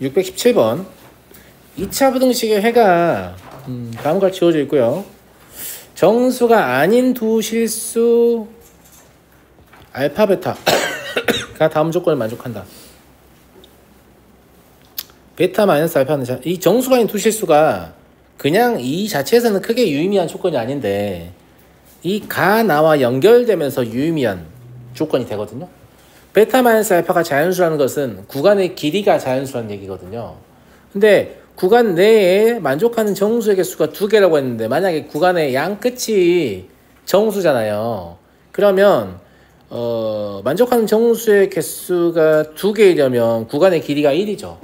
617번 2차 부등식의 회가 다음과 같이 주어져 있고요. 정수가 아닌 두 실수 알파 베타가 다음 조건을 만족한다. 베타 마이너스 알파는 이 정수가 아닌 두 실수가 그냥 이 자체에서는 크게 유의미한 조건이 아닌데 이 가나와 연결되면서 유의미한 조건이 되거든요. 베타 마이너스 알파가 자연수라는 것은 구간의 길이가 자연수라는 얘기거든요. 근데 구간 내에 만족하는 정수의 개수가 두 개라고 했는데 만약에 구간의 양 끝이 정수잖아요. 그러면 만족하는 정수의 개수가 두 개이려면 구간의 길이가 1이죠.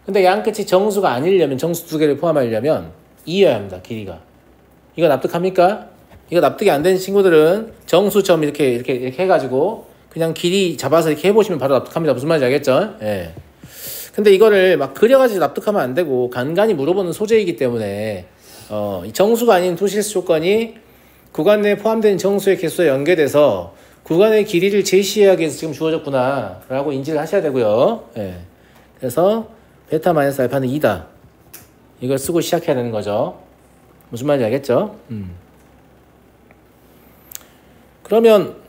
근데 양 끝이 정수가 아니려면 정수 두 개를 포함하려면 2여야 합니다. 길이가. 이거 납득합니까? 이거 납득이 안 되는 친구들은 정수점 이렇게 해가지고 그냥 길이 잡아서 이렇게 해보시면 바로 납득합니다. 무슨 말인지 알겠죠? 예. 근데 이거를 막 그려가지고 납득하면 안 되고 간간히 물어보는 소재이기 때문에 이 정수가 아닌 투실수 조건이 구간 내에 포함된 정수의 개수에 연계돼서 구간의 길이를 제시하기 위해서 지금 주어졌구나 라고 인지를 하셔야 되고요. 예. 그래서 베타 마이너스 알파는 2다. 이걸 쓰고 시작해야 되는 거죠. 무슨 말인지 알겠죠? 그러면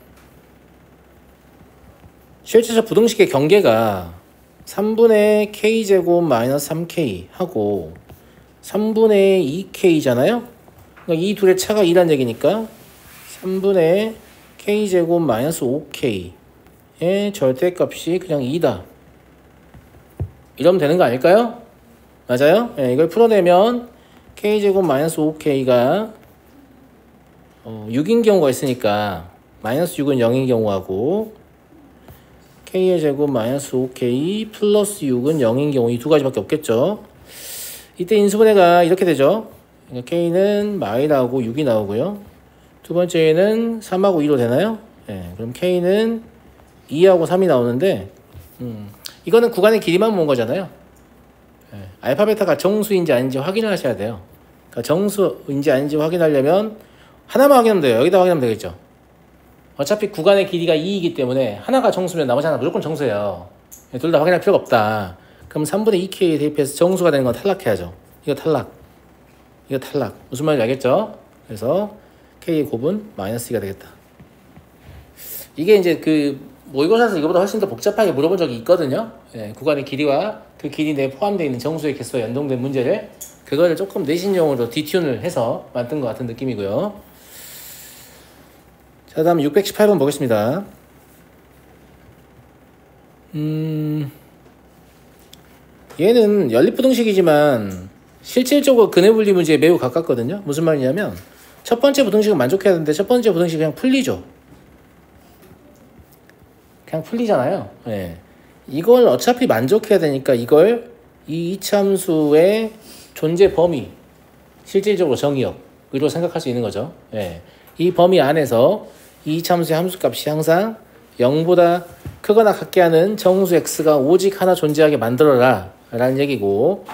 실제적 부등식의 경계가 3분의 k제곱 마이너스 3k 하고 3분의 2k잖아요? 그러니까 이 둘의 차가 2란 얘기니까 3분의 k제곱 마이너스 5k의 절대값이 그냥 2다. 이러면 되는 거 아닐까요? 맞아요? 네, 이걸 풀어내면 k제곱 마이너스 5k가 6인 경우가 있으니까 마이너스 6은 0인 경우하고 k의 제곱 마이너스 5k 플러스 6은 0인 경우 이 두 가지밖에 없겠죠. 이때 인수분해가 이렇게 되죠. 그러니까 k는 마이 나오고 6이 나오고요. 두 번째는 3하고 2로 되나요? 네, 그럼 k는 2하고 3이 나오는데 이거는 구간의 길이만 모은 거잖아요. 네, 알파 베타가 정수인지 아닌지 확인을 하셔야 돼요. 그러니까 정수인지 아닌지 확인하려면 하나만 확인하면 돼요. 여기다 확인하면 되겠죠. 어차피 구간의 길이가 2이기 때문에 하나가 정수면 나머지 하나 무조건 정수예요. 둘 다 확인할 필요가 없다. 그럼 3분의 2k에 대입해서 정수가 되는 건 탈락해야죠. 이거 탈락. 이거 탈락. 무슨 말인지 알겠죠? 그래서 k의 곱은 마이너스 2가 되겠다. 이게 이제 그 모의고사에서 이거보다 훨씬 더 복잡하게 물어본 적이 있거든요. 예, 구간의 길이와 그 길이 내에 포함되어 있는 정수의 개수와 연동된 문제를 그거를 조금 내신용으로 디튠을 해서 만든 것 같은 느낌이고요. 자, 다음 618번 보겠습니다. 얘는 연립부등식이지만 실질적으로 근해분리 문제에 매우 가깝거든요. 무슨 말이냐면 첫 번째 부등식은 만족해야 되는데 첫 번째 부등식이 그냥 풀리죠. 그냥 풀리잖아요. 예. 이걸 어차피 만족해야 되니까 이걸 이 이차함수의 존재 범위 실질적으로 정의역으로 생각할 수 있는 거죠. 예. 이 범위 안에서 이 이차함수의 함수값이 항상 0보다 크거나 같게 하는 정수 x가 오직 하나 존재하게 만들어라 라는 얘기고,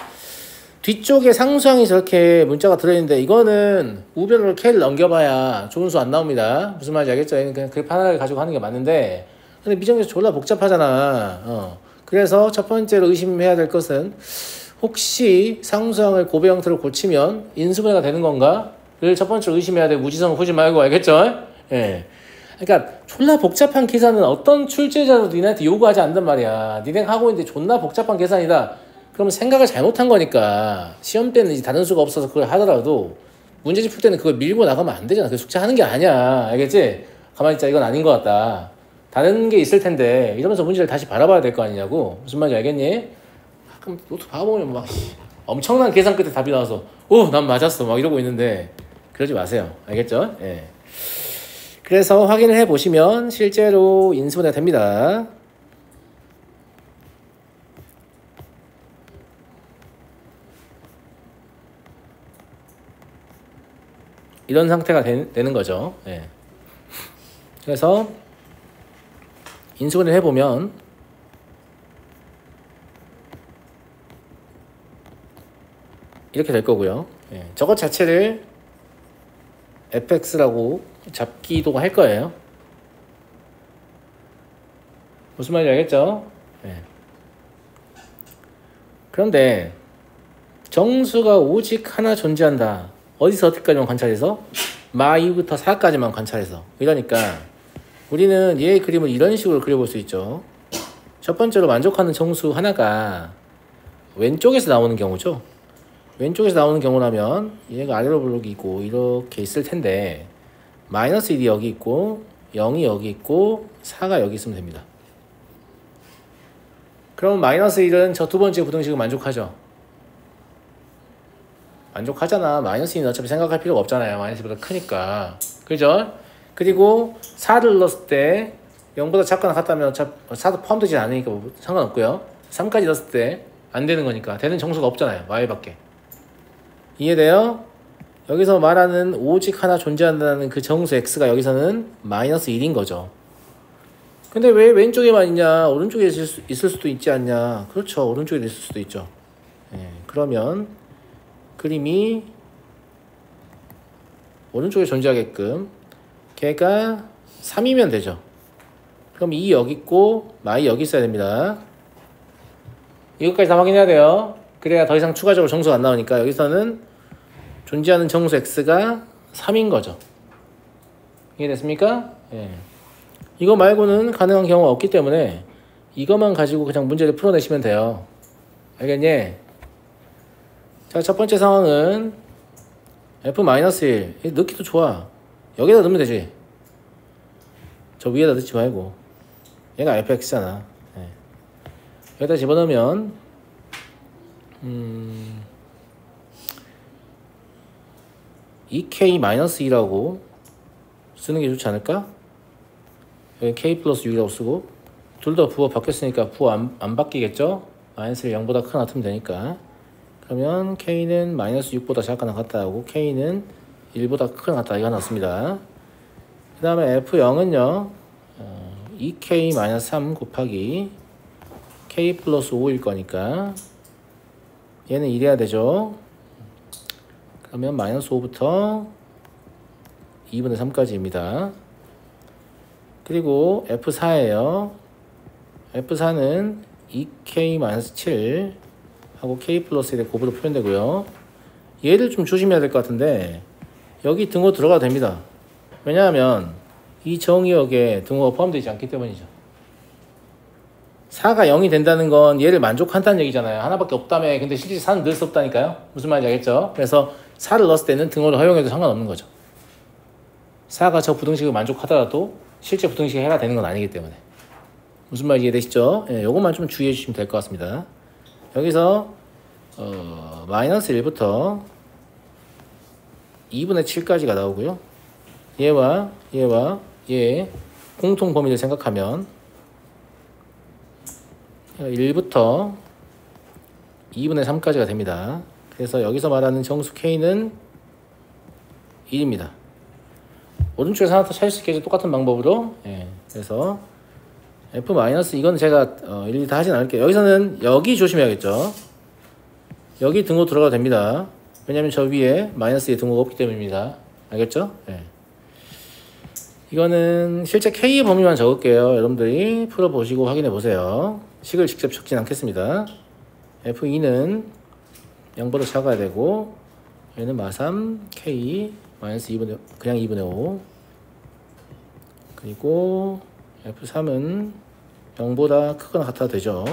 뒤쪽에 상수항이 저렇게 문자가 들어있는데 이거는 우변으로 k를 넘겨봐야 좋은 수 안 나옵니다. 무슨 말인지 알겠죠? 그냥 그래프 하나를 가지고 하는 게 맞는데 근데 미정계수 졸라 복잡하잖아. 그래서 첫 번째로 의심해야 될 것은 혹시 상수항을 고배 형태로 고치면 인수분해가 되는 건가를 첫 번째로 의심해야 돼. 무지성을 보지 말고. 알겠죠? 예. 그러니까 졸라 복잡한 계산은 어떤 출제자도 니네한테 요구하지 않단 말이야. 니네 하고 있는데 존나 복잡한 계산이다. 그러면 생각을 잘못한 거니까 시험 때는 이제 다른 수가 없어서 그걸 하더라도 문제집 풀 때는 그걸 밀고 나가면 안 되잖아. 그 숙제하는 게 아니야. 알겠지? 가만히 있자. 이건 아닌 것 같다. 다른 게 있을 텐데 이러면서 문제를 다시 바라봐야 될 거 아니냐고. 무슨 말인지 알겠니? 가끔 노트 봐보면 막 엄청난 계산 끝에 답이 나와서 난 맞았어 막 이러고 있는데 그러지 마세요. 알겠죠? 예. 그래서 확인을 해보시면 실제로 인수분해가 됩니다. 이런 상태가 되는 거죠. 예. 그래서 인수분해를 해보면 이렇게 될 거고요. 예. 저것 자체를 fx라고 잡기도 할 거예요. 무슨 말인지 알겠죠? 예. 그런데 정수가 오직 하나 존재한다. 어디서 어디까지만 관찰해서? 마 2부터 4까지만 관찰해서. 이러니까 우리는 얘의 그림을 이런 식으로 그려볼 수 있죠. 첫 번째로 만족하는 정수 하나가 왼쪽에서 나오는 경우죠. 왼쪽에서 나오는 경우라면 얘가 아래로 블록이고 이렇게 있을 텐데 마이너스 1이 여기 있고 0이 여기 있고 4가 여기 있으면 됩니다. 그럼 마이너스 1은 저 두 번째 부등식은 만족하죠? 만족하잖아. 마이너스 1은 어차피 생각할 필요가 없잖아요. 마이너스 1보다 크니까. 그죠? 그리고 4를 넣었을 때 0보다 작거나 같다면 어차피 4도 포함되지 않으니까 뭐 상관없고요. 3까지 넣었을 때 안 되는 거니까 되는 정수가 없잖아요. y밖에. 이해돼요? 여기서 말하는 오직 하나 존재한다는 그 정수 x가 여기서는 마이너스 1인 거죠. 근데 왜 왼쪽에만 있냐? 오른쪽에 있을 수도 있지 않냐? 그렇죠. 오른쪽에 있을 수도 있죠. 그러면 그림이 오른쪽에 존재하게끔 걔가 3이면 되죠. 그럼 2 여기 있고 마이 여기 있어야 됩니다. 이것까지 다 확인해야 돼요. 그래야 더 이상 추가적으로 정수가 안 나오니까 여기서는 존재하는 정수 x가 3인 거죠. 이해됐습니까? 이거 말고는 가능한 경우가 없기 때문에 이것만 가지고 그냥 문제를 풀어내시면 돼요. 알겠니? 자, 첫 번째 상황은 f-1 넣기도 좋아. 여기다 넣으면 되지. 저 위에다 넣지 말고. 얘가 fx잖아. 여기다 집어넣으면 2k-2라고 쓰는 게 좋지 않을까? 여기 k 플러스 6이라고 쓰고 둘 다 부호 바뀌었으니까 부호 안 바뀌겠죠? 마이너스를 0보다 크거나 같으면 되니까. 그러면 k는 마이너스 6보다 작거나 같다 하고 k는 1보다 크거나 같다 이거 나왔습니다. 그 다음에 f0은요 2k-3 곱하기 k 플러스 5일 거니까 얘는 이래야 되죠. 그러면 마이너스 5부터 2분의 3까지입니다. 그리고 f4예요. f4는 2k-7 하고 k 플러스 1의 곱으로 표현되고요. 얘를 좀 조심해야 될 것 같은데 여기 등호 들어가도 됩니다. 왜냐하면 이 정의역에 등호가 포함되지 않기 때문이죠. 4가 0이 된다는 건 얘를 만족한다는 얘기잖아요. 하나밖에 없다며. 근데 실제 4는 넣을 수 없다니까요. 무슨 말인지 알겠죠? 그래서 4를 넣었을 때는 등호를 허용해도 상관없는 거죠. 4가 저 부등식을 만족하더라도 실제 부등식이 해가 되는 건 아니기 때문에. 무슨 말인지 이해되시죠? 요것만 좀 주의해 주시면 될 것 같습니다. 여기서 마이너스 1부터 2분의 7까지가 나오고요. 얘와 얘 공통 범위를 생각하면 1부터 2분의 3까지가 됩니다. 그래서 여기서 말하는 정수 K는 1입니다. 오른쪽에서 하나 더 찾을 수 있겠죠. 똑같은 방법으로. 그래서 F- 이건 제가 일일이 다 하진 않을게요. 여기서는 여기 조심해야겠죠. 여기 등호 들어가도 됩니다. 왜냐면 저 위에 마이너스의 등호가 없기 때문입니다. 알겠죠? 이거는 실제 K의 범위만 적을게요. 여러분들이 풀어보시고 확인해 보세요. 식을 직접 적진 않겠습니다. F2는 0보다 작아야 되고 얘는 마3 K 마이너스 2분의 그냥 2분의 5 그리고 F3은 0보다 크거나 같아도 되죠.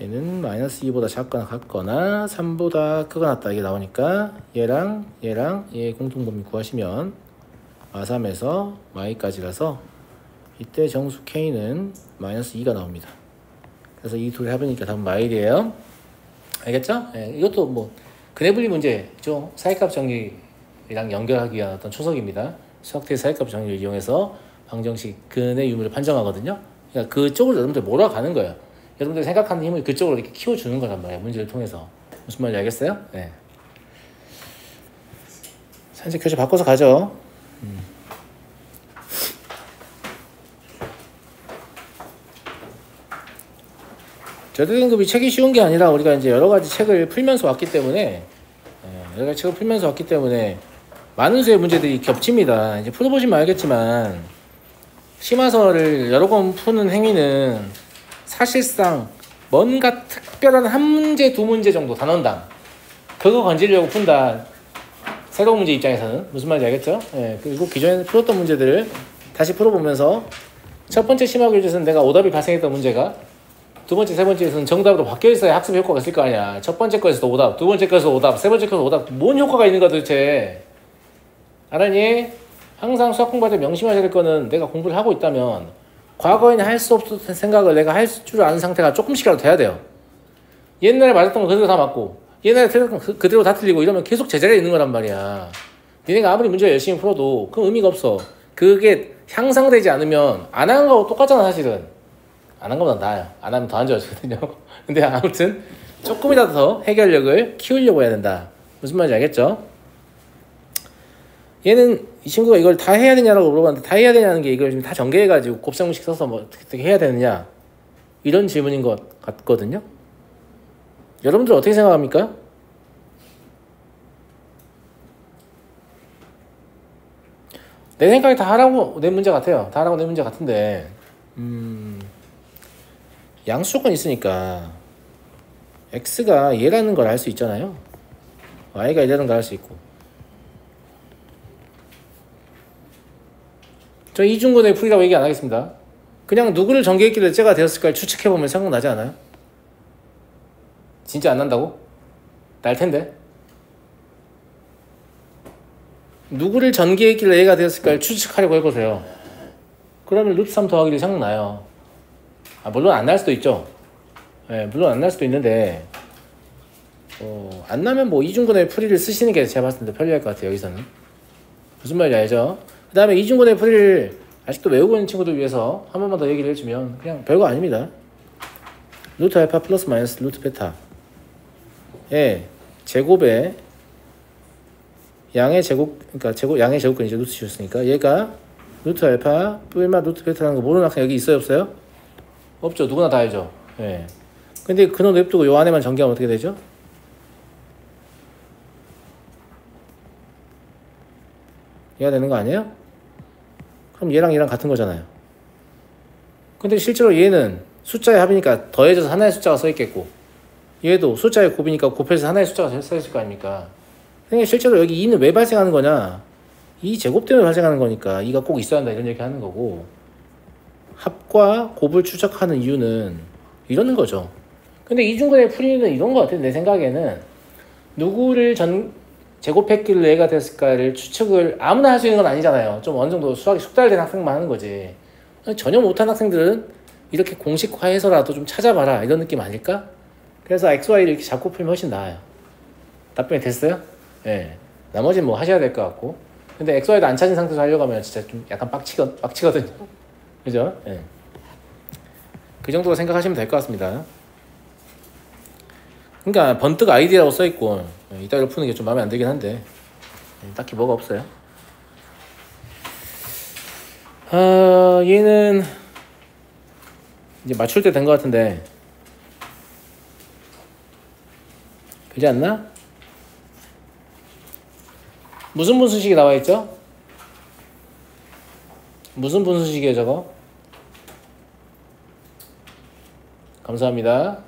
얘는 마이너스 2보다 작거나 같거나 3보다 크거나 같다 이게 나오니까 얘랑 얘의 공통범위 구하시면 마3에서 y까지라서 이때 정수 k는 마이너스 2가 나옵니다. 그래서 이 둘이 합이니까 답은 마일이에요. 알겠죠? 이것도 뭐 근해분리 문제죠. 사이값 정리랑 연결하기 위한 어떤 초석입니다. 수학대의 사이값 정리를 이용해서 방정식 근해 유무를 판정하거든요. 그러니까 그쪽으로 여러분들 몰아가는 거예요. 여러분들이 생각하는 힘을 그쪽으로 이렇게 키워주는 거란 말이에요. 문제를 통해서. 무슨 말인지 알겠어요? 산책 교재 바꿔서 가죠. 저등급이 책이 쉬운 게 아니라 우리가 이제 여러 가지 책을 풀면서 왔기 때문에 많은 수의 문제들이 겹칩니다. 이제 풀어보시면 알겠지만 심화서를 여러 권 푸는 행위는 사실상 뭔가 특별한 한 문제, 두 문제 정도 단원당 그거 건지려고 푼다. 새로운 문제 입장에서는 무슨 말인지 알겠죠? 예, 그리고 기존에 풀었던 문제들을 다시 풀어보면서 첫 번째 심화 교재에서는 내가 오답이 발생했던 문제가 두 번째, 세 번째에서는 정답으로 바뀌어 있어야 학습 효과가 있을 거 아니야. 첫 번째 거에서도 오답, 두 번째 거에서 오답, 세 번째 거에서 오답. 뭔 효과가 있는 거야 도대체? 알았니? 항상 수학 공부할 때 명심하셔야 될 거는 내가 공부를 하고 있다면 과거에는 할 수 없었던 생각을 내가 할 줄 아는 상태가 조금씩이라도 돼야 돼요. 옛날에 맞았던 거 그대로 다 맞고 옛날에 틀렸던 거 그대로 다 틀리고 이러면 계속 제자리에 있는 거란 말이야. 니네가 아무리 문제를 열심히 풀어도 그 의미가 없어. 그게 향상되지 않으면 안 한 거하고 똑같잖아 사실은. 안 한 거보다 나아요. 안 하면 더 안 좋아지거든요. 근데 아무튼 조금이라도 더 해결력을 키우려고 해야 된다. 무슨 말인지 알겠죠? 얘는 이 친구가 이걸 다 해야 되냐라고 물어봤는데 다 해야 되냐는 게 이걸 지금 다 전개해가지고 곱셈공식 써서 뭐 어떻게 해야 되느냐 이런 질문인 것 같거든요. 여러분들 어떻게 생각합니까? 내 생각에 다 하라고 내 문제 같아요. 다 하라고 내 문제 같은데 양수조건 있으니까 x가 얘라는 걸 알 수 있잖아요. y가 얘라는 걸 알 수 있고 저 이중근의 풀이라고 얘기 안 하겠습니다. 그냥 누구를 전개했길래 쟤가 되었을까를 추측해보면 생각나지 않아요? 진짜 안 난다고? 날 텐데. 누구를 전개했길래 얘가 되었을까를 추측하려고 해보세요. 그러면 루트 3 더하기를 생각나요. 물론 안 날 수도 있죠. 네, 물론 안 날 수도 있는데 안 나면 뭐 이중근의 풀이를 쓰시는 게 제가 봤을 때 편리할 것 같아요. 여기서는 무슨 말인지 알죠? 그 다음에 이중근의 풀이를 아직도 외우고 있는 친구들 위해서 한 번만 더 얘기를 해주면 그냥 별거 아닙니다. 루트 알파 플러스 마이너스 루트 베타 예, 제곱에 양의 제곱, 그러니까 양의 제곱근이 이제 루트 씌웠으니까 얘가 루트 알파 뿔마 루트 베타라는 거 모르는 학생 여기 있어요 없어요? 없죠. 누구나 다 알죠. 예. 근데 그놈 냅두고 요 안에만 전개하면 어떻게 되죠? 얘가 되는 거 아니에요? 그럼 얘랑 같은 거잖아요. 근데 실제로 얘는 숫자의 합이니까 더해져서 하나의 숫자가 써있겠고 얘도 숫자의 곱이니까 곱해서 하나의 숫자가 써있을 거 아닙니까? 근데 실제로 여기 2는 왜 발생하는 거냐? 2 제곱 때문에 발생하는 거니까 2가 꼭 있어야 한다 이런 얘기 하는 거고 합과 곱을 추적하는 이유는 이러는 거죠. 근데 이중근의 풀이는 이런 거 같아요. 내 생각에는 누구를 제곱했길래 얘가 됐을까를 추측을 아무나 할 수 있는 건 아니잖아요. 좀 어느 정도 수학이 숙달된 학생만 하는 거지. 전혀 못한 학생들은 이렇게 공식화해서라도 좀 찾아봐라 이런 느낌 아닐까? 그래서 XY를 이렇게 잡고 풀면 훨씬 나아요. 답변이 됐어요? 네. 나머지는 뭐 하셔야 될 것 같고. 근데 XY도 안 찾은 상태에서 하려고 하면 진짜 좀 약간 빡치거든요. 그죠? 네. 그 정도로 생각하시면 될 것 같습니다. 그러니까 번뜩 아이디라고 써있고 이따위로 푸는 게 좀 마음에 안 들긴 한데 딱히 뭐가 없어요. 얘는 이제 맞출 때 된 것 같은데 그렇지 않나? 무슨 분수식이 나와 있죠? 무슨 분수식이에요 저거? 감사합니다.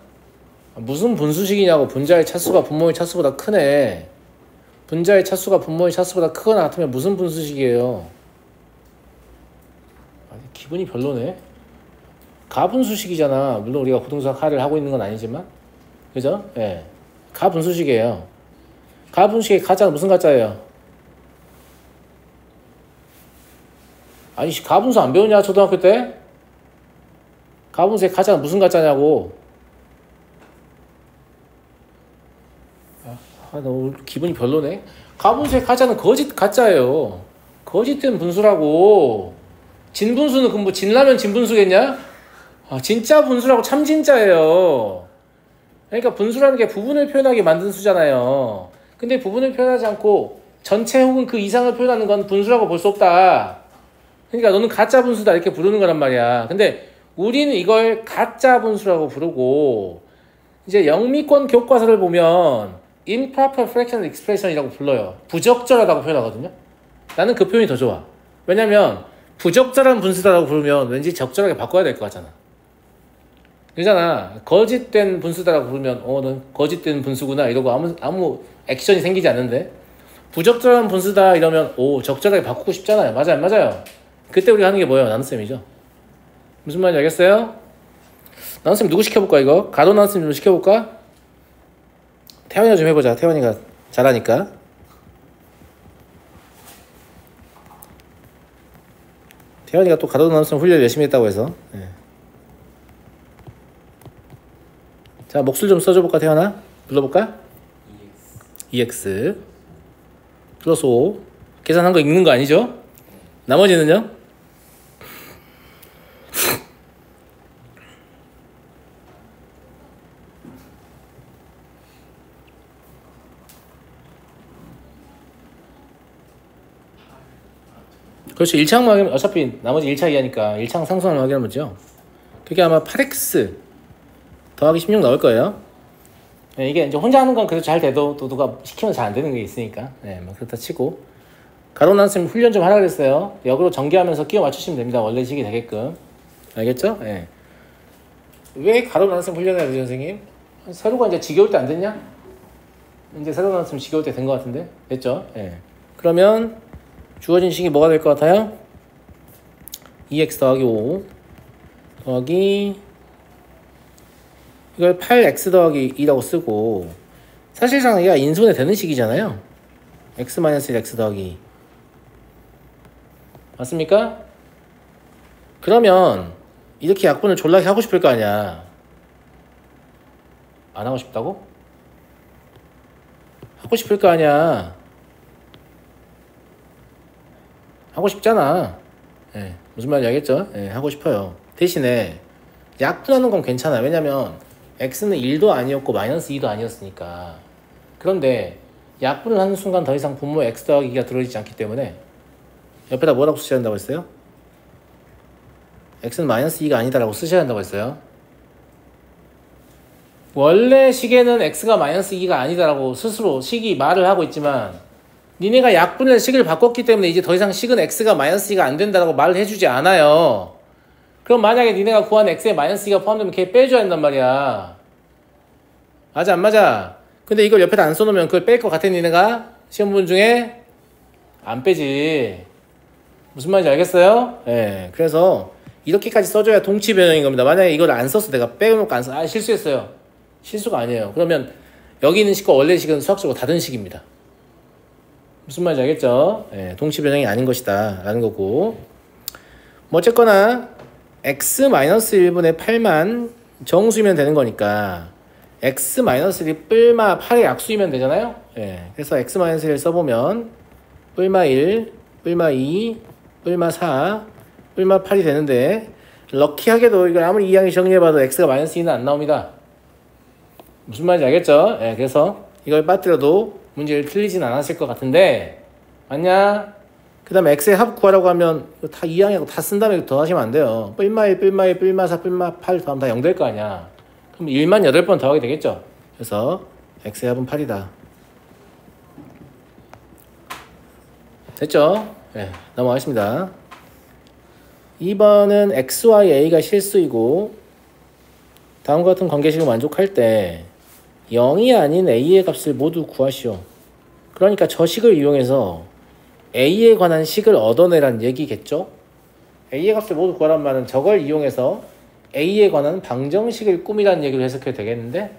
무슨 분수식이냐고. 분자의 차수가 분모의 차수보다 크네. 분자의 차수가 분모의 차수보다 크거나 같으면 무슨 분수식이에요? 기분이 별로네. 가분수식이잖아. 물론 우리가 고등수학 하를 하고 있는 건 아니지만 그죠? 예. 네. 가분수식이에요. 가분수식의 가짜는 무슨 가짜예요? 아니 가분수 안 배웠냐 초등학교 때? 가분수의 가짜는 무슨 가짜냐고. 너무 기분이 별로네. 가분수의 가짜는 거짓 가짜예요. 거짓된 분수라고. 진분수는 그럼 뭐 진라면 진분수겠냐? 진짜 분수라고 참 진짜예요. 그러니까 분수라는 게 부분을 표현하게 만든 수잖아요. 근데 부분을 표현하지 않고 전체 혹은 그 이상을 표현하는 건 분수라고 볼 수 없다. 그러니까 너는 가짜 분수다 이렇게 부르는 거란 말이야. 근데 우리는 이걸 가짜 분수라고 부르고 이제 영미권 교과서를 보면 improper fractional expression이라고 불러요. 부적절하다고 표현하거든요. 나는 그 표현이 더 좋아. 왜냐면 부적절한 분수다라고 부르면 왠지 적절하게 바꿔야 될 것 같잖아. 그러잖아. 거짓된 분수다라고 부르면 넌 거짓된 분수구나 이러고 아무 액션이 생기지 않는데, 부적절한 분수다 이러면 적절하게 바꾸고 싶잖아요. 맞아요, 안 맞아요? 그때 우리가 하는 게 뭐예요? 나눗셈이죠. 무슨 말인지 알겠어요? 나눗셈 누구 시켜볼까? 이거 가로 나눗셈 좀 시켜볼까? 태원이가 좀 해보자. 태원이가 잘하니까. 태원이가 또 가로 나눗셈 훈련 열심히 했다고 해서. 네. 자, 목술 좀 써줘볼까? 태원아? 불러볼까? EX 플러스 5. 계산한 거 읽는 거 아니죠? 나머지는요? 그렇죠. 1창만 확인, 어차피 나머지 1차 이하니까 1창 상수함을 확인하면 되죠. 그게 아마 8x 더하기 16 나올 거예요. 네, 이게 이제 혼자 하는 건 그래도 잘 돼도 또 누가 시키면 잘 안 되는 게 있으니까. 네, 뭐 그렇다 치고. 가로 나눗셈 훈련 좀 하라 그랬어요. 역으로 전개하면서 끼워 맞추시면 됩니다. 원래 식이 되게끔. 알겠죠? 네. 왜 가로 나눗셈 훈련해야 되죠, 선생님? 세로가 이제 지겨울 때 안 됐냐? 이제 세로 나눗셈 지겨울 때 된 것 같은데? 됐죠? 네. 그러면 주어진 식이 뭐가 될 것 같아요? 2x 더하기 5 더하기 이걸 8x 더하기 2라고 쓰고, 사실상 얘가 인수분해 되는 식이잖아요. x-1x 더하기 2 맞습니까? 그러면 이렇게 약분을 졸라게 하고 싶을 거 아니야. 안 하고 싶다고? 하고 싶을 거 아니야. 하고 싶잖아. 예, 무슨 말인지 알겠죠? 예, 하고 싶어요. 대신에 약분하는 건 괜찮아요. 왜냐면 x는 1도 아니었고 마이너스 2도 아니었으니까. 그런데 약분을 하는 순간 더 이상 분모 x 더하기 2가 들어있지 않기 때문에 옆에다 뭐라고 쓰셔야 한다고 했어요? x는 마이너스 2가 아니다라고 쓰셔야 한다고 했어요. 원래 식에는 x가 마이너스 2가 아니다라고 스스로 식이 말을 하고 있지만, 니네가 약분의 식을 바꿨기 때문에 이제 더 이상 식은 x가 마이너스 2가 안 된다라고 말을 해주지 않아요. 그럼 만약에 니네가 구한 x에 마이너스 2가 포함되면 걔 빼줘야 한단 말이야. 맞아 안 맞아? 근데 이걸 옆에다 안 써놓으면 그걸 뺄 것 같아. 니네가 시험 문 중에 안 빼지. 무슨 말인지 알겠어요? 예. 그래서 이렇게까지 써줘야 동치 변형인 겁니다. 만약에 이걸 안 써서 내가 빼놓고 안 써, 실수했어요. 실수가 아니에요. 그러면 여기 있는 식과 원래 식은 수학적으로 다른 식입니다. 무슨 말인지 알겠죠? 예, 동치 변형이 아닌 것이다 라는 거고, 뭐 어쨌거나 x-1분의 8만 정수이면 되는 거니까 x-1이 뿔마 8의 약수이면 되잖아요. 예, 그래서 x-1을 써보면 뿔마 1, 뿔마 2, 뿔마 4, 뿔마 8이 되는데, 럭키하게도 이걸 아무리 이항이 정리해봐도 x가 마이너스 2는 안 나옵니다. 무슨 말인지 알겠죠? 예, 그래서 이걸 빠뜨려도 문제를 틀리진 않았을 것 같은데, 맞냐? 그 다음에 x의 합 구하라고 하면 다 이항하고 다 쓴 다음에 더 하시면 안 돼요. 뿔마 1, 뿔마 2, 뿔마 4, 뿔마 8 더하면 다 0 될 거 아니야. 그럼 1만 8번 더하게 되겠죠? 그래서 x의 합은 8이다. 됐죠? 네, 넘어가겠습니다. 2번은 x, y, a가 실수이고, 다음과 같은 관계식을 만족할 때 0이 아닌 a의 값을 모두 구하시오. 그러니까 저 식을 이용해서 a에 관한 식을 얻어내란 얘기겠죠? a의 값을 모두 구하란 말은 저걸 이용해서 a에 관한 방정식을 꾸미라는 얘기로 해석해도 되겠는데,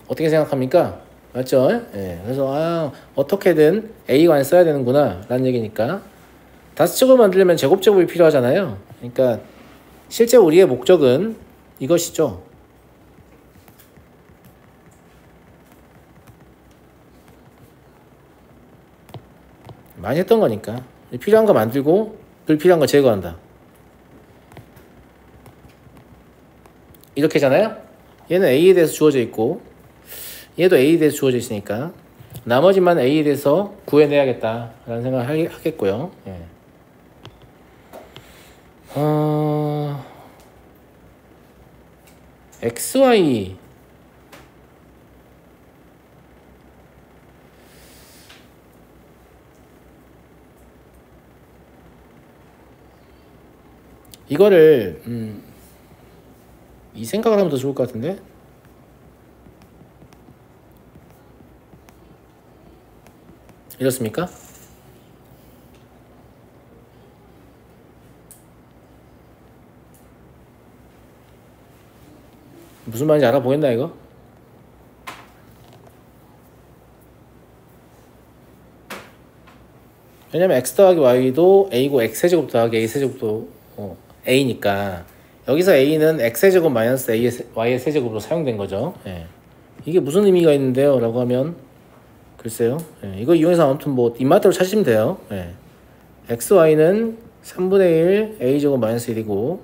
어떻게 생각합니까? 맞죠? 예, 그래서 어떻게든 a에 관해 써야 되는구나 라는 얘기니까, 다수적으로 만들려면 제곱제곱이 필요하잖아요. 그러니까 실제 우리의 목적은 이것이죠. 많이 했던 거니까 필요한 거 만들고 불필요한 거 제거한다. 이렇게잖아요. 얘는 a에 대해서 주어져 있고 얘도 a에 대해서 주어져 있으니까 나머지만 a에 대해서 구해내야겠다 라는 생각을 하겠고요. 예. xy 이거를 이 생각을 하면 더 좋을 것 같은데. 이렇습니까? 무슨 말인지 알아보겠나 이거? 왜냐면 x 더하기 y도 a고 x제곱 더하기 a세제곱도 a니까 여기서 a는 x제곱 마이너스 y의 세제곱으로 사용된 거죠. 예. 이게 무슨 의미가 있는데요? 라고 하면 글쎄요. 예. 이거 이용해서 아무튼 뭐 입맛대로 찾으시면 돼요. 예. xy는 3분의 1 a제곱 마이너스 1이고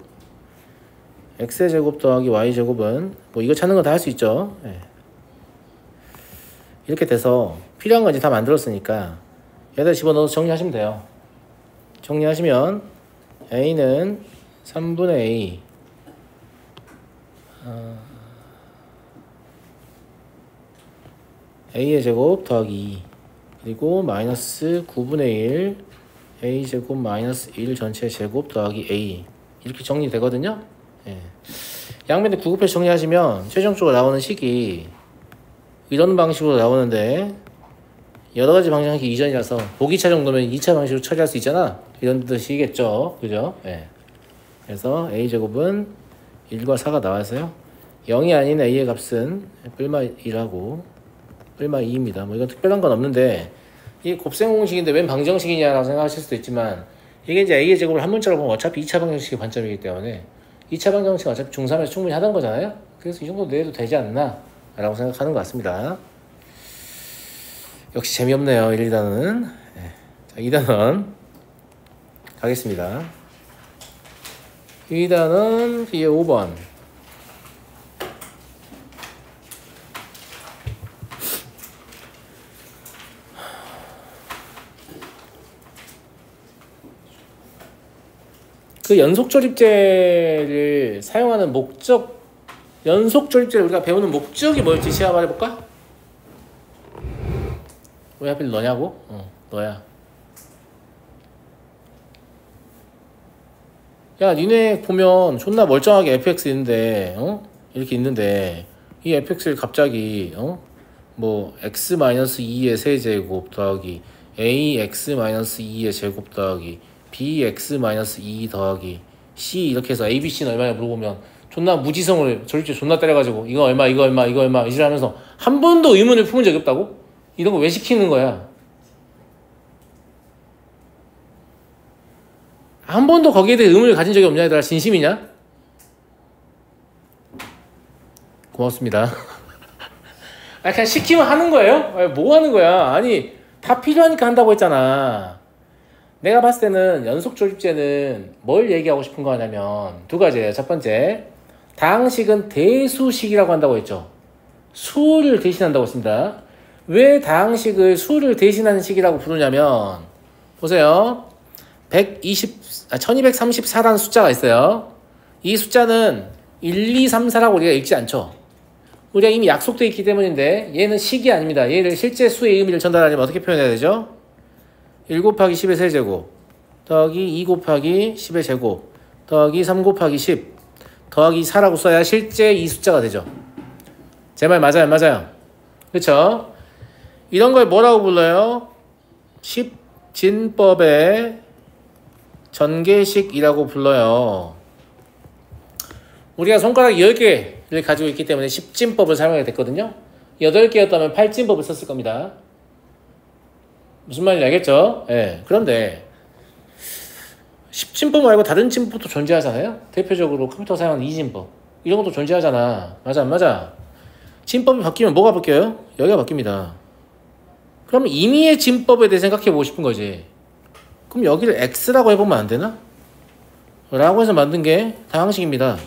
x제곱 더하기 y제곱은 뭐 이거 찾는 거 다 할 수 있죠. 예. 이렇게 돼서 필요한 건 이제 다 만들었으니까 여기다 집어넣어서 정리하시면 돼요. 정리하시면 a는 3분의 a a의 제곱 더하기 2 그리고 마이너스 9분의 1 a제곱 마이너스 1 전체 제곱 더하기 a 이렇게 정리되거든요. 예. 양면에 구급해서 정리하시면 최종적으로 나오는 식이 이런 방식으로 나오는데 여러가지 방정식이 이전이라서 보기차 정도면 2차 방식으로 처리할 수 있잖아 이런 뜻이겠죠. 그죠? 예. 그래서 a제곱은 1과 4가 나와서요 0이 아닌 a의 값은 뿔마 1하고 뿔마 2입니다. 뭐 이건 특별한 건 없는데 이게 곱셈 공식인데 웬 방정식이냐라고 생각하실 수도 있지만 이게 이제 a의 제곱을 한 문자로 보면 어차피 2차 방정식의 관점이기 때문에 2차 방정식은 어차피 중3에서 충분히 하던 거잖아요. 그래서 이 정도 내도 되지 않나 라고 생각하는 것 같습니다. 역시 재미없네요. 1, 2단은. 네. 자, 2단은 가겠습니다. 2단은 뒤에 5번. 그 연속조립제를 사용하는 목적, 연속조립제를 우리가 배우는 목적이 뭐였지? 시합 말해볼까? 왜 하필 너냐고? 너야. 야, 니네 보면 존나 멀쩡하게 fx 있는데, 이렇게 있는데, 이 fx를 갑자기, 뭐, x-2의 세제곱 더하기, ax-2의 제곱 더하기, bx-2 더하기, c 이렇게 해서 abc는 얼마냐 물어보면, 존나 무지성을 조립제 존나 때려가지고, 이거 얼마, 이거 얼마, 이거 얼마, 이질하면서, 한 번도 의문을 품은 적이 없다고? 이런 거 왜 시키는 거야? 한 번도 거기에 대해 의문을 가진 적이 없냐 얘들아? 진심이냐? 고맙습니다. 아, 그냥 시키면 하는 거예요? 아니, 뭐 하는 거야? 아니 다 필요하니까 한다고 했잖아. 내가 봤을 때는 연속조립제는 뭘 얘기하고 싶은 거냐면 두 가지예요. 첫 번째, 다항식은 대수식이라고 한다고 했죠. 수를 대신한다고 했습니다. 왜 다항식을 수를 대신하는 식이라고 부르냐면 보세요. 1234라는 숫자가 있어요. 이 숫자는 1, 2, 3, 4라고 우리가 읽지 않죠. 우리가 이미 약속되어 있기 때문인데 얘는 식이 아닙니다. 얘를 실제 수의 의미를 전달하려면 어떻게 표현해야 되죠? 1 곱하기 10의 세제곱 더하기 2 곱하기 10의 제곱 더하기 3 곱하기 10 더하기 4라고 써야 실제 이 숫자가 되죠. 제 말 맞아요? 맞아요? 그쵸? 이런 걸 뭐라고 불러요? 십진법의 전개식이라고 불러요. 우리가 손가락 10개를 가지고 있기 때문에 십진법을 사용하게 됐거든요. 8개였다면 8진법을 썼을 겁니다. 무슨 말인지 알겠죠? 예. 그런데 십진법 말고 다른 진법도 존재하잖아요. 대표적으로 컴퓨터 사용하는 이진법 이런 것도 존재하잖아. 맞아 안 맞아? 진법이 바뀌면 뭐가 바뀌어요? 여기가 바뀝니다. 그럼 임의의 진법에 대해 생각해보고 싶은 거지. 그럼 여기를 x라고 해보면 안 되나? 라고 해서 만든 게 다항식입니다.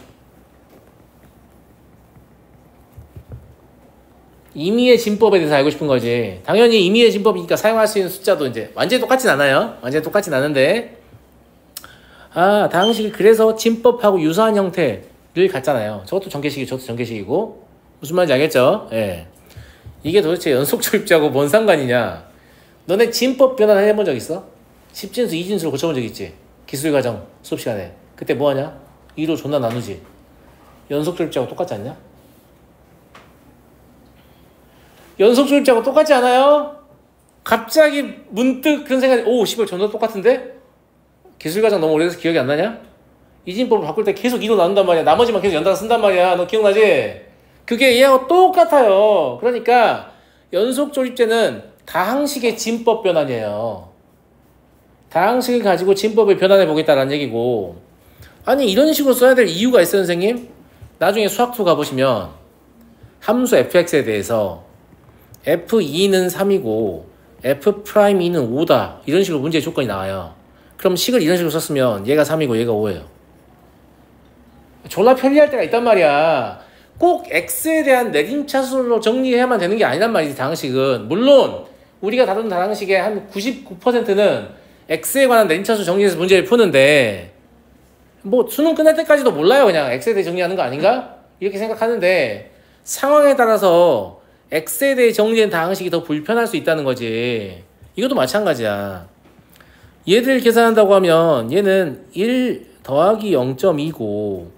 임의의 진법에 대해서 알고 싶은 거지. 당연히 임의의 진법이니까 사용할 수 있는 숫자도 이제 완전히 똑같진 않아요. 완전히 똑같진 않은데 다항식이 그래서 진법하고 유사한 형태를 갖잖아요. 저것도 전개식이고 저것도 전개식이고 무슨 말인지 알겠죠? 예. 이게 도대체 연속조립제하고 뭔 상관이냐? 너네 진법 변환 해본 적 있어? 10진수 2진수로 고쳐본 적 있지? 기술과정 수업 시간에. 그때 뭐하냐? 2로 존나 나누지. 연속 조립제하고 똑같지 않냐? 연속 조립제하고 똑같지 않아요? 갑자기 문득 그런 생각이 오 씨발 전혀 똑같은데? 기술과정 너무 오래돼서 기억이 안 나냐? 이진법을 바꿀 때 계속 이로 나눈단 말이야. 나머지만 계속 연달아 쓴단 말이야. 너 기억나지? 그게 얘하고 똑같아요. 그러니까 연속 조립제는 다항식의 진법 변환이에요. 다항식을 가지고 진법을 변환해 보겠다라는 얘기고, 아니 이런 식으로 써야 될 이유가 있어요 선생님? 나중에 수학2 가보시면 함수 fx에 대해서 f2는 3이고 f'2는 5다 이런 식으로 문제의 조건이 나와요. 그럼 식을 이런 식으로 썼으면 얘가 3이고 얘가 5예요. 졸라 편리할 때가 있단 말이야. 꼭 x에 대한 내림차순으로 정리해야만 되는 게 아니란 말이지. 다항식은 물론 우리가 다루는 다항식의 한 99%는 x에 관한 내림차순 정리해서 문제를 푸는데, 뭐 수능 끝날 때까지도 몰라요. 그냥 x에 대해 정리하는 거 아닌가? 이렇게 생각하는데 상황에 따라서 x에 대해 정리된 다항식이 더 불편할 수 있다는 거지. 이것도 마찬가지야. 얘들 계산한다고 하면 얘는 1 더하기 0.2고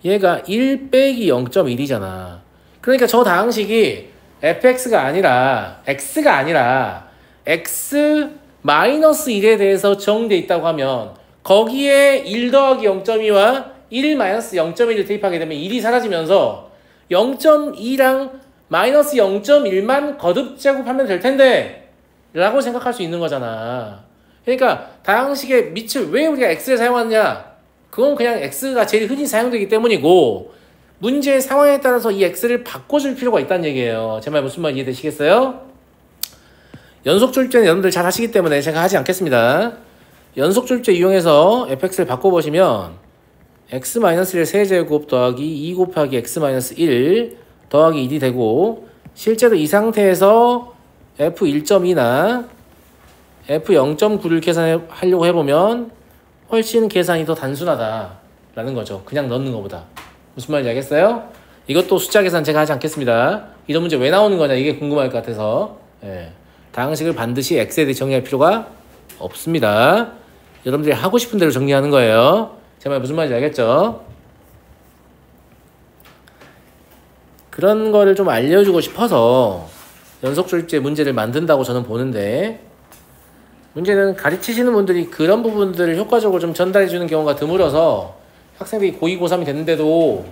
얘가 1 빼기 0.1이잖아. 그러니까 저 다항식이 fx가 아니라 x가 아니라 x 마이너스 1에 대해서 정의되어 있다고 하면 거기에 1 더하기 0.2와 1 마이너스 0.1을 대입하게 되면 1이 사라지면서 0.2랑 마이너스 0.1만 거듭 제곱하면 될 텐데 라고 생각할 수 있는 거잖아. 그러니까 다항식의 밑을 왜 우리가 x를 사용하느냐, 그건 그냥 x가 제일 흔히 사용되기 때문이고 문제의 상황에 따라서 이 x를 바꿔줄 필요가 있다는 얘기예요. 제 말 무슨 말 이해되시겠어요? 연속 조립제는 여러분들 잘 하시기 때문에 제가 하지 않겠습니다. 연속 조립제 이용해서 fx를 바꿔보시면 x-1의 세제곱 더하기 2 곱하기 x-1 더하기 1이 되고, 실제로 이 상태에서 f1.2나 f0.9를 계산하려고 해보면 훨씬 계산이 더 단순하다라는 거죠. 그냥 넣는 것보다. 무슨 말인지 알겠어요? 이것도 숫자 계산 제가 하지 않겠습니다. 이런 문제 왜 나오는 거냐 이게 궁금할 것 같아서. 예. 다항식을 반드시 x에 대해 정리할 필요가 없습니다. 여러분들이 하고 싶은 대로 정리하는 거예요. 제 말 무슨 말인지 알겠죠? 그런 거를 좀 알려주고 싶어서 연속 조립제 문제를 만든다고 저는 보는데, 문제는 가르치시는 분들이 그런 부분들을 효과적으로 좀 전달해 주는 경우가 드물어서 학생들이 고2, 고3이 됐는데도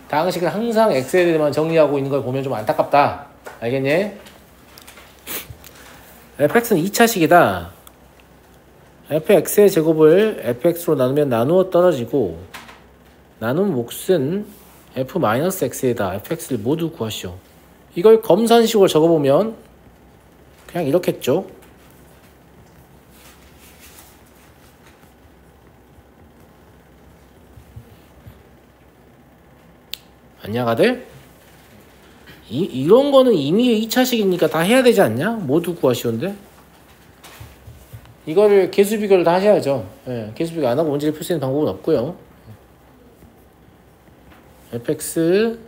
다항식을 항상 x에 대해만 정리하고 있는 걸 보면 좀 안타깝다. 알겠니? fx는 2차식이다. fx의 제곱을 fx로 나누면 나누어 떨어지고 나눈 몫은 f-x에다 fx를 모두 구하시오. 이걸 검산식으로 적어보면 그냥 이렇겠죠. 아니야 가들? 이런 거는 이미 2차식이니까 다 해야 되지 않냐? 모두 구하시오인데 이거를 개수 비교를 다 하셔야죠. 예, 개수 비교 안 하고 문제를 풀 수 있는 방법은 없고요. fx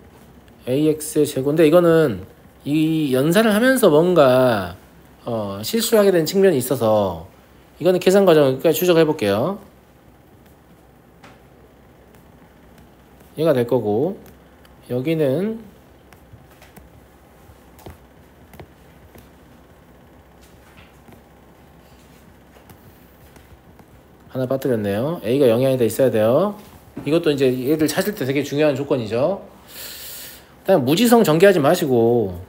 ax의 제곱인데 이거는 이 연산을 하면서 뭔가 실수를 하게 된 측면이 있어서 이거는 계산 과정까지 추적을 해볼게요. 얘가 될 거고, 여기는 하나 빠뜨렸네요. a가 0이 아니다 있어야 돼요. 이것도 이제 얘들 찾을 때 되게 중요한 조건이죠. 그냥 무지성 전개하지 마시고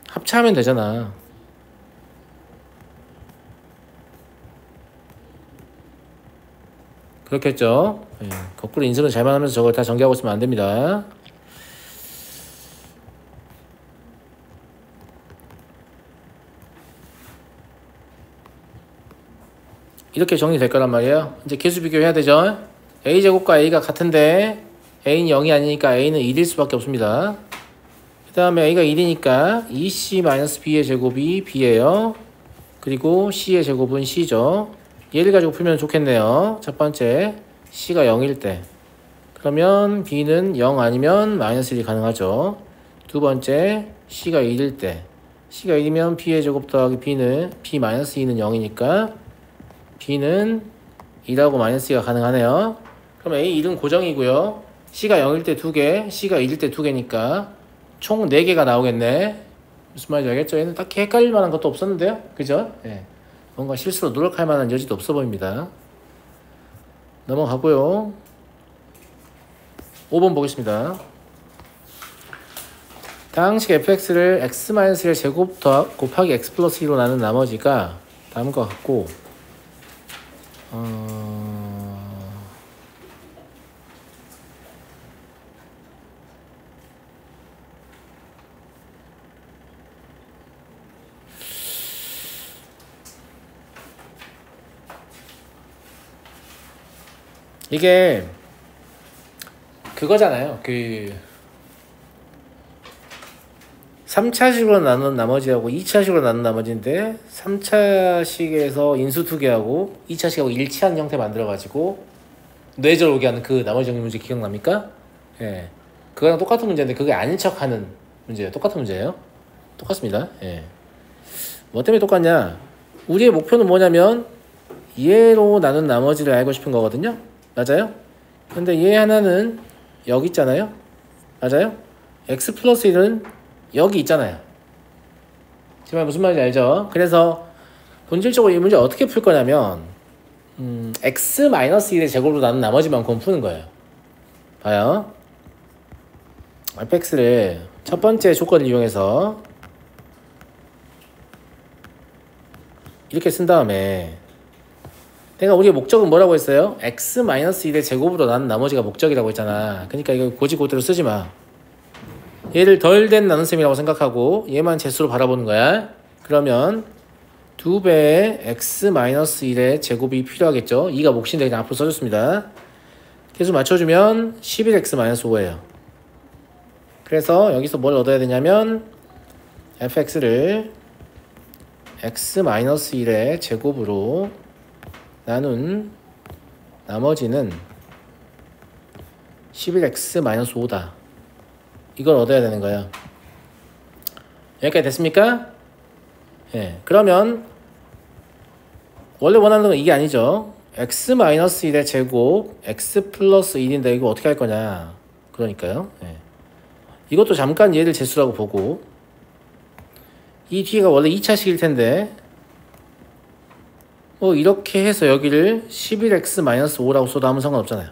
합차하면 되잖아. 그렇겠죠. 예, 거꾸로 인수는 잘만 하면서 저걸 다 전개하고 있으면 안 됩니다. 이렇게 정리될 거란 말이에요. 이제 개수 비교해야 되죠. a제곱과 a가 같은데 a는 0이 아니니까 a는 1일 수밖에 없습니다. 그 다음에 a가 1이니까 2c-b의 제곱이 b예요. 그리고 c의 제곱은 c죠. 얘를 가지고 풀면 좋겠네요. 첫 번째 c가 0일 때, 그러면 b는 0 아니면 마이너스 1이 가능하죠. 두 번째 c가 1일 때, c가 1이면 b의 제곱 더하기 b는 b-2는 0이니까 b는 2하고 마이너스 2가 가능하네요. 그럼 a 1은 고정이고요. C가 0일 때 2개, C가 1일 때 2개니까 총 4개가 나오겠네. 무슨 말인지 알겠죠? 얘는 딱히 헷갈릴 만한 것도 없었는데요. 그죠? 예. 뭔가 실수로 노력할 만한 여지도 없어 보입니다. 넘어가고요. 5번 보겠습니다. 다항식 fx를 x-1의 제곱 곱하기 x 플러스 2로 나눈 나머지가 다음과 같고 이게 그거잖아요. 3차식으로 나눈 나머지하고 2차식으로 나눈 나머지인데 3차식에서 인수 2개하고 2차식하고 일치하는 형태 만들어가지고 뇌절 오게 하는 그 나머지 정리 문제 기억납니까? 예. 그거랑 똑같은 문제인데 그게 아닌 척 하는 문제예요. 똑같은 문제예요. 똑같습니다. 예. 뭐 때문에 똑같냐? 우리의 목표는 뭐냐면 얘로 나눈 나머지를 알고 싶은 거거든요. 맞아요? 근데 얘 하나는 여기 있잖아요. 맞아요? x 플러스 1은 여기 있잖아요. 정말 무슨 말인지 알죠? 그래서 본질적으로 이 문제 어떻게 풀 거냐면 x-1의 제곱으로 나눈 나머지만큼 푸는 거예요. 봐요. fx를 첫 번째 조건을 이용해서 이렇게 쓴 다음에 내가 우리의 목적은 뭐라고 했어요? x-1의 제곱으로 나눈 나머지가 목적이라고 했잖아. 그러니까 이거 고지 그대로 쓰지 마. 얘를 덜 된 나눗셈이라고 생각하고 얘만 제수로 바라보는 거야. 그러면 2배의 x-1의 제곱이 필요하겠죠. 2가 몫인데 그냥 앞으로 써줬습니다. 계수 맞춰주면 11x-5예요. 그래서 여기서 뭘 얻어야 되냐면 fx를 x-1의 제곱으로 나눈 나머지는 11x-5다. 이걸 얻어야 되는 거예요. 여기까지 됐습니까? 예. 그러면 원래 원하는 건 이게 아니죠. x-1의 제곱 x 플러스 1인데 이거 어떻게 할 거냐. 그러니까요. 예. 이것도 잠깐 얘를 제수라고 보고 이 뒤가 원래 2차식일 텐데 뭐 이렇게 해서 여기를 11x-5라고 써도 아무 상관없잖아요.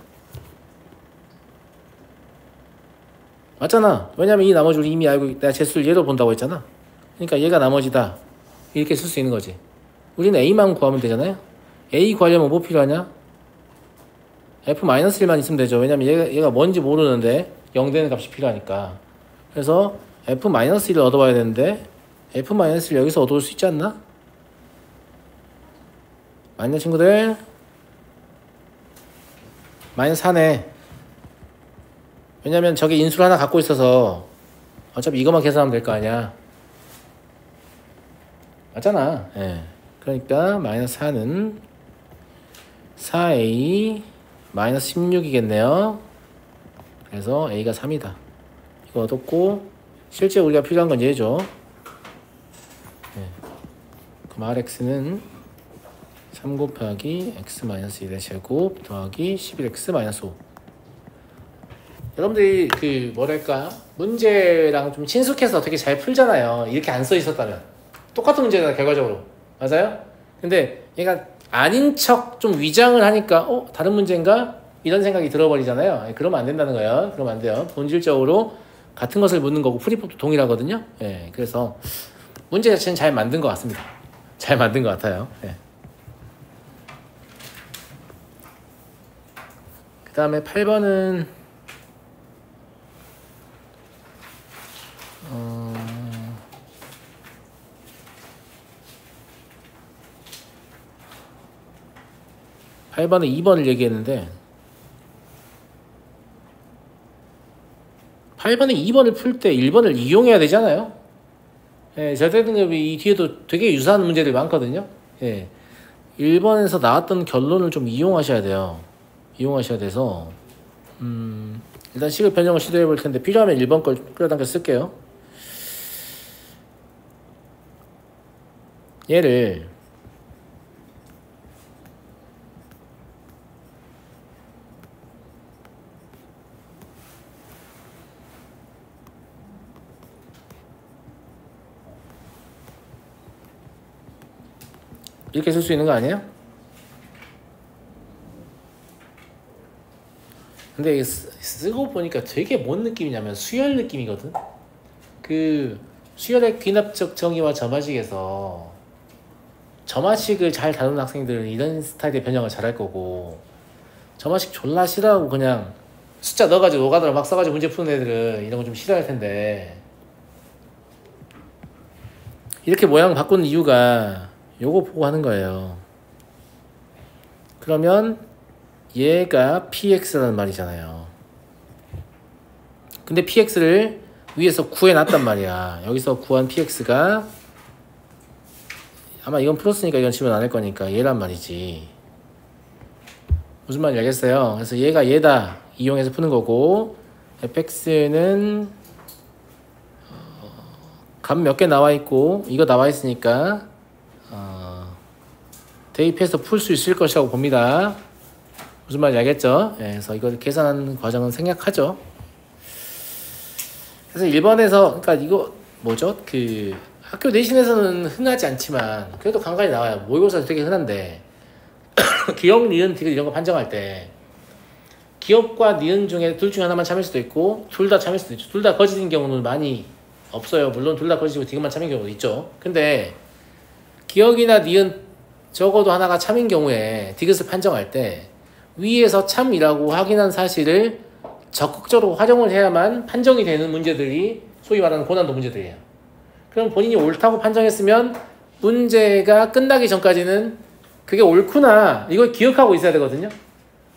맞잖아. 왜냐면 이 나머지 우리 이미 알고 내가 제수를 얘로 본다고 했잖아. 그러니까 얘가 나머지다. 이렇게 쓸 수 있는 거지. 우리는 A만 구하면 되잖아요. A 구하려면 뭐 필요하냐? F-1만 있으면 되죠. 왜냐면 얘가 뭔지 모르는데 0 되는 값이 필요하니까. 그래서 F-1을 얻어봐야 되는데 F-1을 여기서 얻어올 수 있지 않나? 맞냐 친구들? 마이너스 4네. 왜냐면 저게 인수를 하나 갖고 있어서 어차피 이것만 계산하면 될 거 아니야. 맞잖아. 예. 그러니까 마이너스 4는 4a 마이너스 16이겠네요. 그래서 a가 3이다. 이거 얻었고 실제 우리가 필요한 건 얘죠. 예. 그럼 rx는 3 곱하기 x-1의 제곱 더하기 11x-5. 여러분들이 뭐랄까 문제랑 좀 친숙해서 되게 잘 풀잖아요. 이렇게 안 써 있었다면 똑같은 문제잖아 결과적으로. 맞아요? 근데 얘가 아닌 척 좀 위장을 하니까 다른 문제인가? 이런 생각이 들어버리잖아요. 그러면 안 된다는 거예요. 그러면 안 돼요. 본질적으로 같은 것을 묻는 거고 풀이법도 동일하거든요. 예, 그래서 문제 자체는 잘 만든 것 같습니다. 잘 만든 것 같아요. 예. 그 다음에 8번은 8번에 2번을 얘기했는데 8번에 2번을 풀 때 1번을 이용해야 되잖아요. 예, 절대등급이 이 뒤에도 되게 유사한 문제들이 많거든요. 예, 1번에서 나왔던 결론을 좀 이용하셔야 돼요. 이용하셔야 돼서 일단 식을 변형을 시도해 볼 텐데 필요하면 1번 걸 끌어당겨 쓸게요. 얘를 이렇게 쓸 수 있는 거 아니에요? 근데 이게 쓰고 보니까 되게 뭔 느낌이냐면 수열 느낌이거든. 그 수열의 귀납적 정의와 점화식에서 점화식을 잘 다루는 학생들은 이런 스타일의 변형을 잘할 거고, 점화식 졸라 싫어하고 그냥 숫자 넣어가지고 오가다로 막 써가지고 문제 푸는 애들은 이런 거 좀 싫어할 텐데, 이렇게 모양 바꾸는 이유가 요거 보고 하는 거예요. 그러면 얘가 px라는 말이잖아요. 근데 px를 위에서 구해놨단 말이야. 여기서 구한 px가 아마 이건 풀었으니까 이건 질문 안 할 거니까 얘란 말이지. 무슨 말인지 알겠어요? 그래서 얘가 얘다 이용해서 푸는 거고, fx는 값 몇 개 나와 있고 이거 나와 있으니까 대입해서 풀 수 있을 것이라고 봅니다. 무슨 말인지 알겠죠? 예, 그래서 이걸 계산하는 과정은 생략하죠. 그래서 1번에서 그러니까 이거 뭐죠? 그 학교 내신에서는 흔하지 않지만 그래도 간간히 나와요. 모의고사에서 되게 흔한데 기억, 니은, 디귿 이런 거 판정할 때 기억과 니은 중에 둘 중에 하나만 참일 수도 있고 둘 다 참일 수도 있죠. 둘 다 거짓인 경우는 많이 없어요. 물론 둘 다 거짓이고 디귿만 참인 경우도 있죠. 근데 기억이나 니은 적어도 하나가 참인 경우에 디귿을 판정할 때 위에서 참이라고 확인한 사실을 적극적으로 활용을 해야만 판정이 되는 문제들이 소위 말하는 고난도 문제들이에요. 그럼 본인이 옳다고 판정했으면 문제가 끝나기 전까지는 그게 옳구나 이걸 기억하고 있어야 되거든요.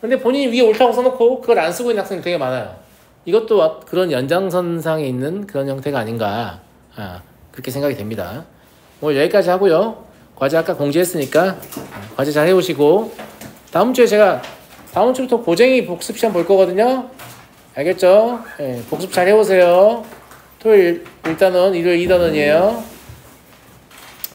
근데 본인이 위에 옳다고 써놓고 그걸 안 쓰고 있는 학생이 되게 많아요. 이것도 그런 연장선상에 있는 그런 형태가 아닌가, 그렇게 생각이 됩니다. 오늘 여기까지 하고요. 과제 아까 공지했으니까 과제 잘 해오시고, 다음 주에 제가 다음 주부터 고쟁이 복습 시험 볼 거거든요. 알겠죠? 네, 복습 잘 해오세요. 토요일 1단원, 일요일 2단원이에요.